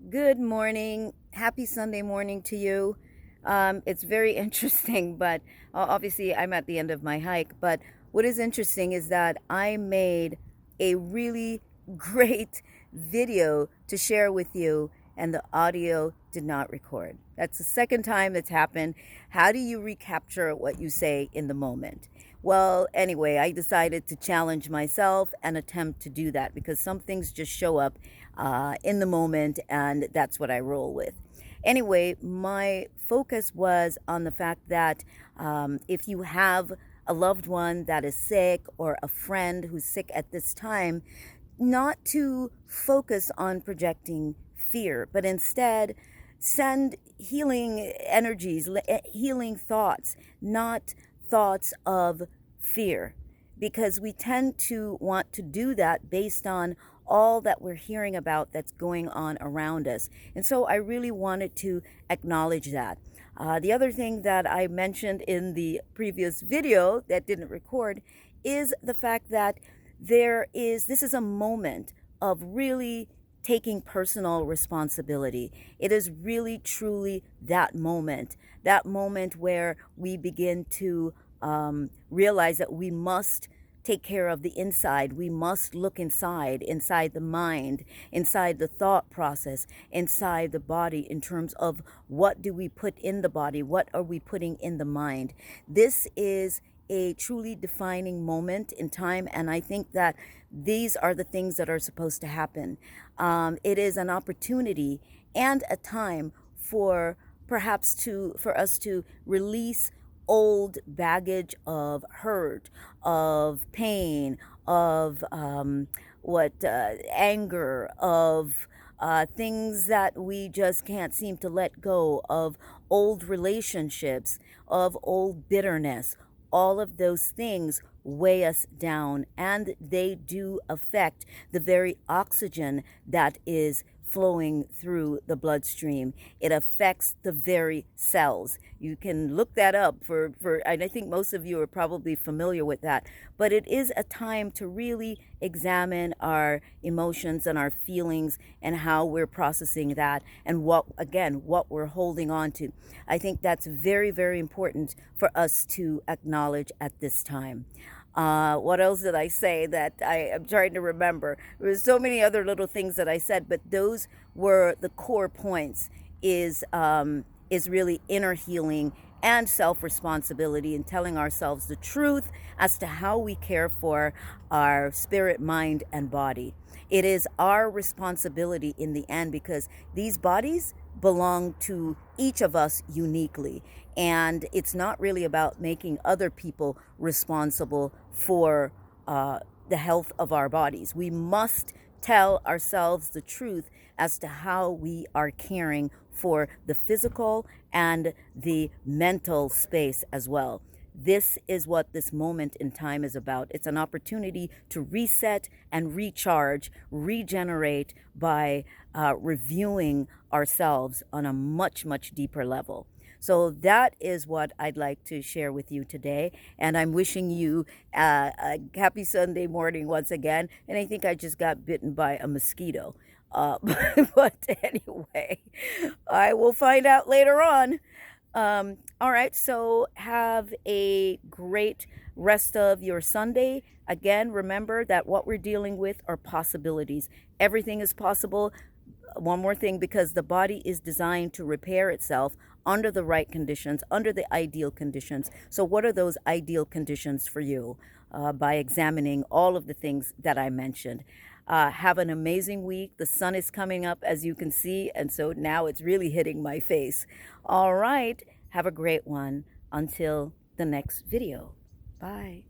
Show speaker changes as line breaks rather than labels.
Good morning. Happy Sunday morning to you. It's very interesting, but obviously I'm at the end of my hike. But what is interesting is that I made a really great video to share with you, and the audio did not record. That's the second time it's happened. How do you recapture what you say in the moment? Well, anyway, I decided to challenge myself and attempt to do that because some things just show up in the moment, and that's what I roll with. Anyway, my focus was on the fact that if you have a loved one that is sick or a friend who's sick at this time, not to focus on projecting fear, but instead send healing energies, healing thoughts, not thoughts of fear. Because we tend to want to do that based on all that we're hearing about that's going on around us. And so I really wanted to acknowledge that. The other thing that I mentioned in the previous video that didn't record is the fact that this is a moment of really taking personal responsibility. It is really truly that moment where we begin to realize that we must take care of the inside. We must look inside the mind, inside the thought process, inside the body, in terms of what do we put in the body, what are we putting in the mind. This is a truly defining moment in time, and I think that these are the things that are supposed to happen. It is an opportunity and a time for for us to release old baggage of hurt, of pain, of anger, of things that we just can't seem to let go of, old relationships, of old bitterness. All of those things weigh us down, and they do affect the very oxygen that is flowing through the bloodstream. It affects the very cells. You can look that up and I think most of you are probably familiar with that. But it is a time to really examine our emotions and our feelings and how we're processing that, and what we're holding on to. I think that's very, very important for us to acknowledge at this time. What else did I say that I am trying to remember? There was so many other little things that I said, but those were the core points. Is really inner healing and self responsibility, and telling ourselves the truth as to how we care for our spirit, mind, and body. It is our responsibility in the end, because these bodies belong to each of us uniquely. And it's not really about making other people responsible for the health of our bodies. We must tell ourselves the truth as to how we are caring for the physical and the mental space as well. This is what this moment in time is about. It's an opportunity to reset and recharge, regenerate by reviewing ourselves on a much, much deeper level. So that is what I'd like to share with you today. And I'm wishing you a happy Sunday morning once again. And I think I just got bitten by a mosquito. But anyway, I will find out later on. All right, so have a great rest of your Sunday. Again, remember that what we're dealing with are possibilities. Everything is possible. One more thing, because the body is designed to repair itself under the right conditions, under the ideal conditions. So, what are those ideal conditions for you? By examining all of the things that I mentioned. Have an amazing week. The sun is coming up, as you can see, and so now it's really hitting my face. All right, have a great one. Until the next video. Bye.